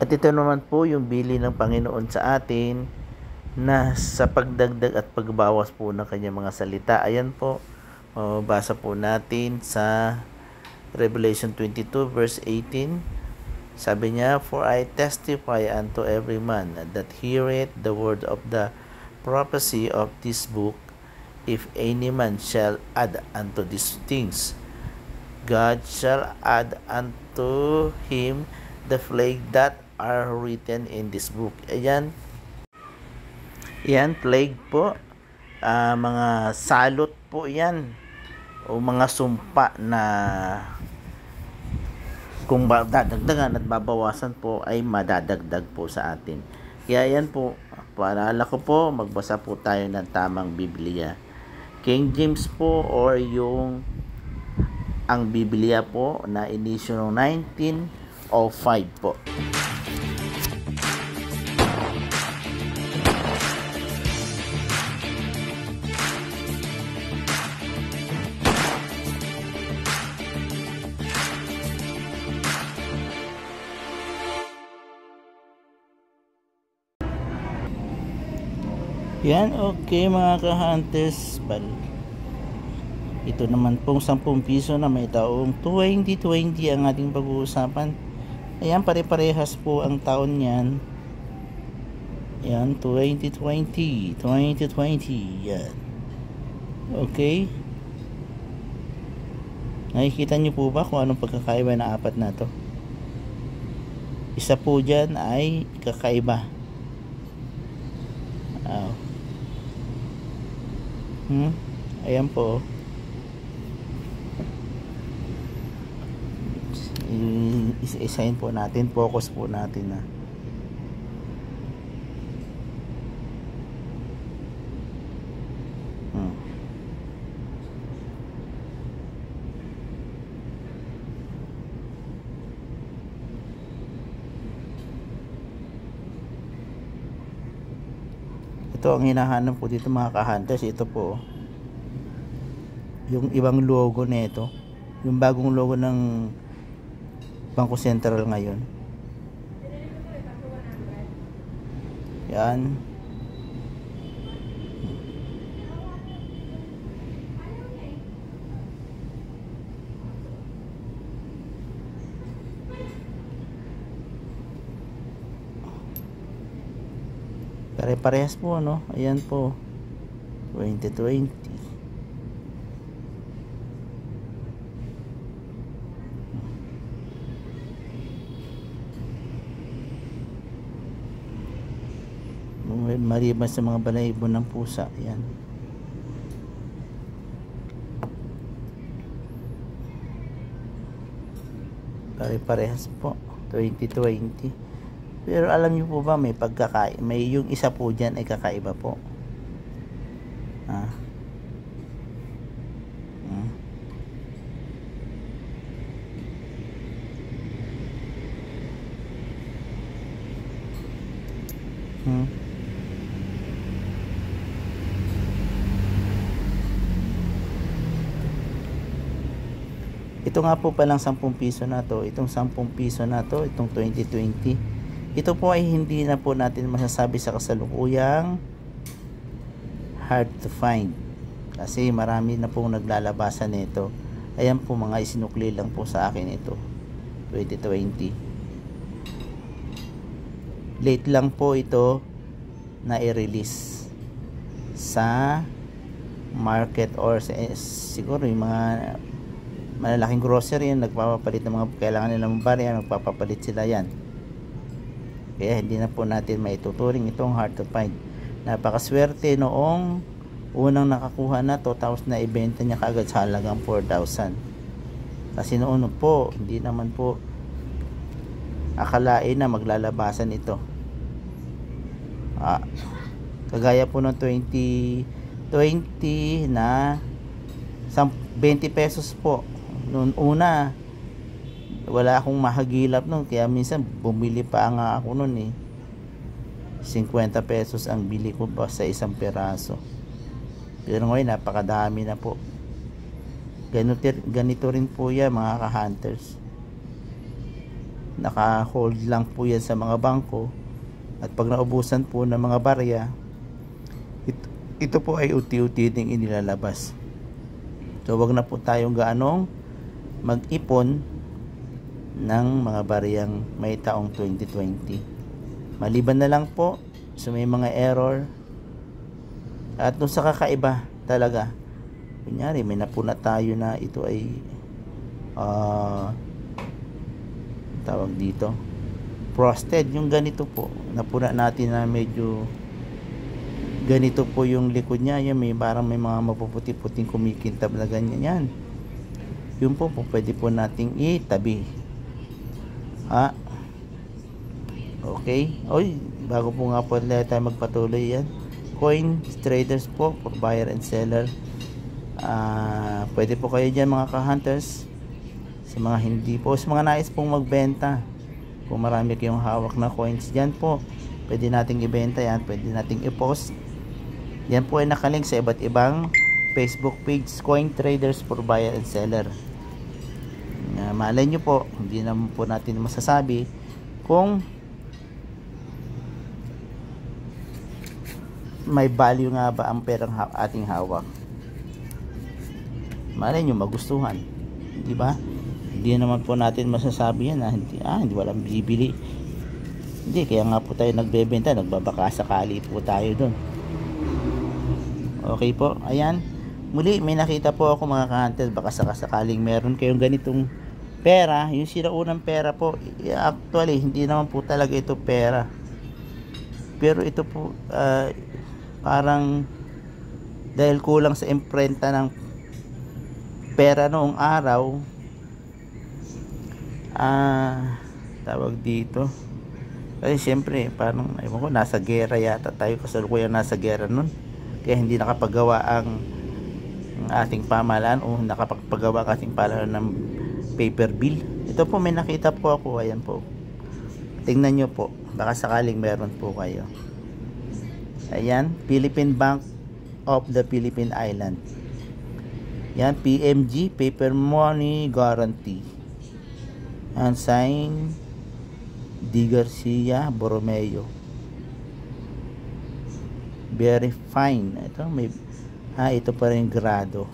At ito naman po yung bili ng Panginoon sa atin na sa pagdagdag at pagbawas po ng kanyang mga salita. Ayan po, basa po natin sa Revelation 22 verse 18. Sabi niya, "For I testify unto every man that heareth the word of the prophecy of this book, if any man shall add unto these things, God shall add unto him the plague that are written in this book." Ayan, yan, plague po. Mga salot po yan, o mga sumpa na kung dadagdagan at babawasan po ay madadagdag po sa atin. Kaya yan po, paalala ko po, magbasa po tayo ng tamang Biblia. King James po, or yung ang Biblia po na inisyo noong 1905 po. Yan, okay mga ka-hunters. Ito naman pong 10 piso na may taong 2020 ang ating pag-uusapan. Ayan, pare-parehas po ang taon yan. Yan, 2020. Yan. Okay. Nakikita niyo po ba kung anong pagkakaiba ng apat na to? Isa po dyan ay kakaiba. Ayan po. Isa-isahin po natin, focus po natin na. Ito ang hinahanap po dito mga ka-hunters. Ito po yung ibang logo nito, yung bagong logo ng Bangko Sentral ngayon. Yan. Pare-parehas po, no? Ayan po, 2020. Maliban sa mga balahibo ng pusa. Ayan. Pare-parehas po, 2020. Pero alam niyo po ba, may yung isa po dyan ay kakaiba po. Ito nga po palang 10 piso na to, itong 10 piso na to, itong 2020. Ito po ay hindi na po natin masasabi sa kasalukuyang hard to find. Kasi marami na pong naglalabasan nito. Ayan po, mga isinukli lang po sa akin ito. 2020. Late lang po ito na i-release sa market, or siguro yung mga malalaking grocery yan, nagpapapalit ng mga kailangan nilang barya, magpapapalit sila yan. Kaya hindi na po natin maituturing itong hard to find. Napakaswerte noong unang nakakuha na to, tapos na ibenta niya kaagad sa halagang 4,000. Kasi noon po, hindi naman po akalain na maglalabasan ito. Kagaya po ng 2020 na 20 pesos po. Noon una, wala akong mahagilap nun, kaya minsan bumili pa nga ako nun 50 pesos ang bili ko pa sa isang peraso. Pero ngayon napakadami na po. Ganito rin po yan mga ka-hunters. naka-hold lang po yan sa mga bangko, at pag naubusan po ng mga barya, ito po ay unti-unti ding inilalabas. So wag na po tayong gaanong mag-ipon ng mga baryang may taong 2020. Maliban na lang po so may mga error, at nung sa kakaiba talaga, kunyari may napuna tayo na ito ay tawag dito frosted, yung ganito po napuna natin na medyo ganito po yung likod niya, yan may parang may mga mapuputi-puting kumikintab na ganyan, yan yun po pwede po nating itabi. Okay, oy, bago po nga po tayo magpatuloy, yan coin traders po for buyer and seller. Pwede po kayo dyan mga ka-hunters, sa mga hindi po, sa mga nais pong magbenta, kung marami kayong hawak na coins dyan po, pwede nating ibenta yan, pwede nating i-post yan po ay nakalink sa iba't ibang Facebook page, coin traders for buyer and seller. Malay nyo po, hindi naman po natin masasabi kung may value nga ba ang perang ating hawak. Malay nyo magustuhan, di ba? Hindi naman po natin masasabi yan na hindi walang bibili. Hindi, kaya nga po tayo nagbebenta, nagbabaka sakali po tayo doon. Okay po, ayan. Muli, may nakita po ako mga ka-hunters, baka sakasakaling meron kayong ganitong pera, yung siraunang pera po. Actually, hindi naman po talaga ito pera. Pero ito po, parang dahil kulang sa imprenta ng pera noong araw, tawag dito. Kasi siyempre, parang, ewan ko, nasa gera yata tayo, kasalukuyan nasa gera nun. Kaya hindi nakapagawa ang ating pamahalaan o nakapagpagawa ang ating pamahalaan ng paper bill. Ito po may nakita po ako, ayan po. Tingnan nyo po, baka sakaling meron po kayo. Ayan, Philippine Bank of the Philippine Island. Yan, PMG, Paper Money Guarantee. And sign D. Garcia Borromeo. Very fine. Ito may ito pa rin grado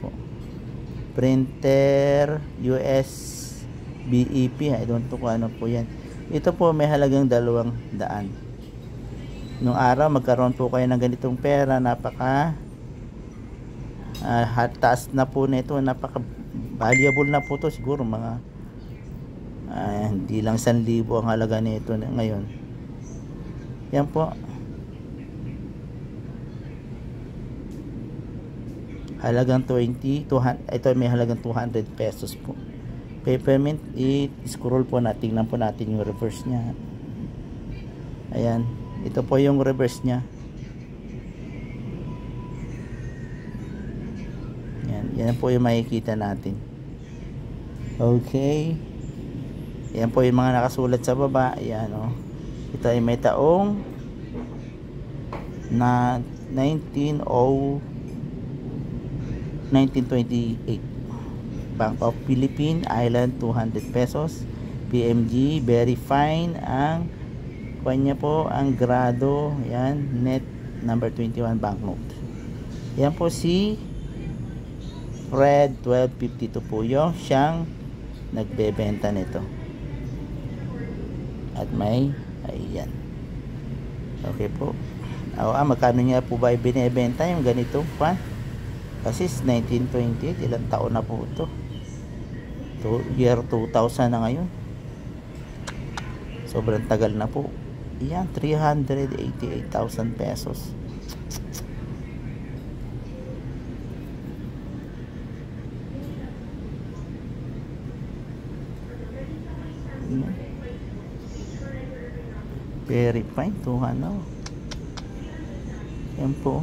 po. Printer US BEP. I don't know kung ano po yan. Ito po may halagang 200. Nung araw magkaroon po kayo ng ganitong pera, napaka taas na po nito, napaka valuable na po to, siguro mga hindi lang 1,000 ang halaga nito ngayon. Yan po, halagang 200. Ito may halagang 200 pesos po. Peppermint, i-scroll po natin, tingnan po natin yung reverse nya. Ayan, ito po yung reverse nya. Yan po yung makikita natin. Okay, yan po yung mga nakasulat sa baba. Ayan, oh. Ito ay may taong na 1928. Bank of Philippine Island, 200 pesos. PMG, very fine. Ang kanya po, ang grado, yan, net number 21 banknote. Yan po si Fred 1252 po yung siyang nagbebenta nito. At may, ayan. Okay po. Magkano niya po ba binebenta yung ganito pa? Kasi 1928, ilang taon na po ito. Year 2000 na ngayon. Sobrang tagal na po. Yan, 388,000 pesos. Yan. Very fine, 200. Yan po.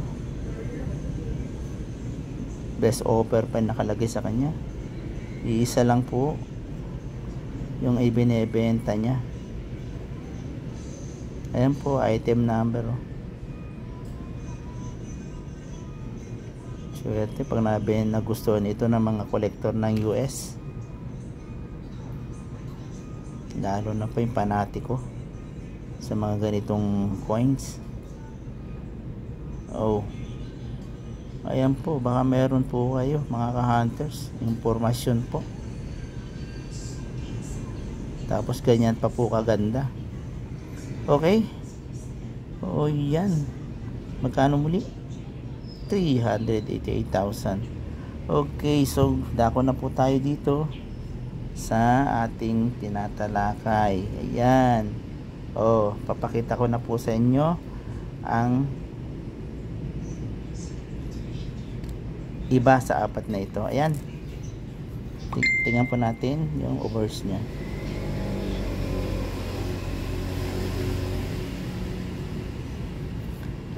Best offer pa nakalagay sa kanya. Iisa lang po yung ibinebenta niya. Ayan po, item number. Swerte pag nagustuhan ito ng mga collector ng US. lalo na po yung panatiko sa mga ganitong coins. Oh, ayan po, baka meron po kayo mga ka-hunters, impormasyon po. Tapos ganyan pa po kaganda. Okay. Oh, yan. Magkano muli? 388,000. Okay, so dako na po tayo dito sa ating tinatalakay. Ayan. Oh, papakita ko na po sa inyo ang iba sa apat na ito. Ayan. Tingnan po natin yung overs niya.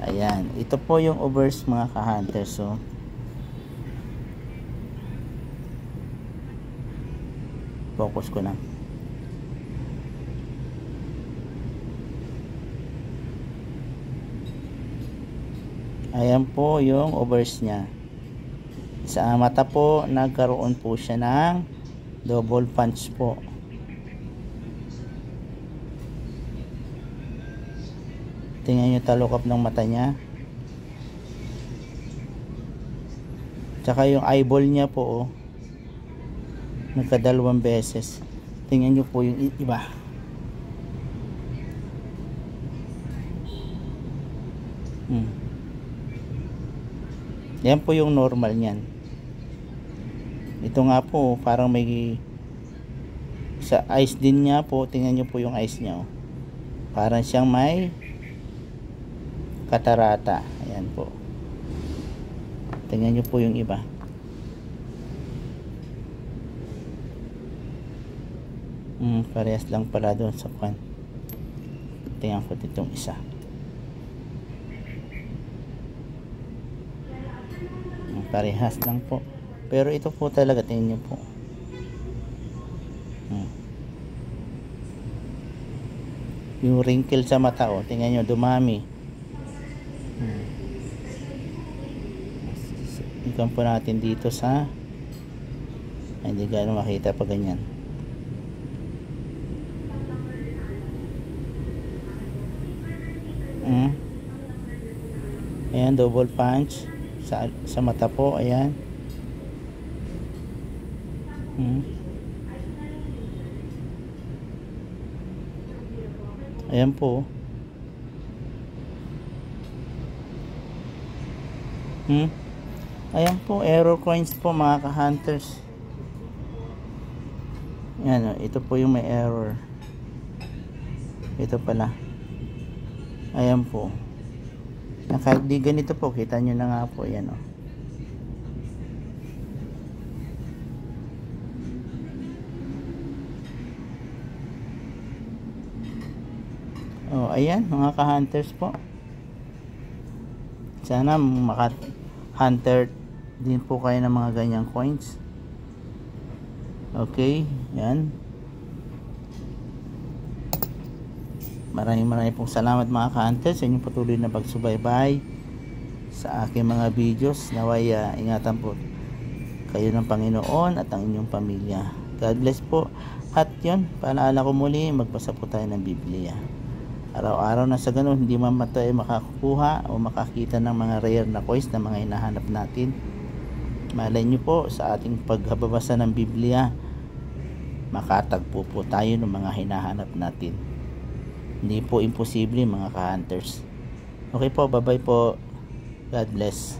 Ayan, ito po yung overs mga ka-hunters. So, focus ko na. Ayan po yung overs niya. Sa mata po, nagkaroon po siya ng double punch po. Tingnan nyo talukap ng mata niya. Tsaka yung eyeball niya po, oh, nagkadalawang beses. Tingnan nyo po yung iba. Yan po yung normal niyan. Ito nga po, parang may sa eyes din niya po. Tingnan nyo po yung eyes niya, oh. Parang siyang may katarata. Ayan po. Tingnan nyo po yung iba. Parehas lang pala doon sa kwan. Tingnan ko ditong isa. Parehas lang po. Pero ito po talaga, tingnan nyo po. Yung wrinkle sa mata, oh, tingnan nyo, dumami. Ikan po natin dito sa hindi gano'ng makita pa ganyan. Ayan, double punch sa mata po. Ayan. Ayan po. Ayan po, error coins po mga ka-hunters. Ayan, ito po yung may error. Ito pala. Ayan po. Nakadi ganito po, kita nyo na nga po. Ayan, oh. Oh, ayan mga ka-hunters po. Sana maka-hunter din po kayo ng mga ganyang coins. Okay, yan. Maraming pong salamat mga ka-hunters sa inyong patuloy na pagsubaybay sa aking mga videos. Naway ingatan po kayo ng Panginoon at ang inyong pamilya. God bless po. At yun, paalala ko muli, magbasa po tayo ng Biblia. Araw-araw na sa ganun, hindi man tayo makakuha o makakita ng mga rare na coins na mga hinahanap natin. Malay nyo po, sa ating pagbabasa ng Biblia, makatagpo po tayo ng mga hinahanap natin. Hindi po imposible mga ka-hunters. Okay po, bye-bye po. God bless.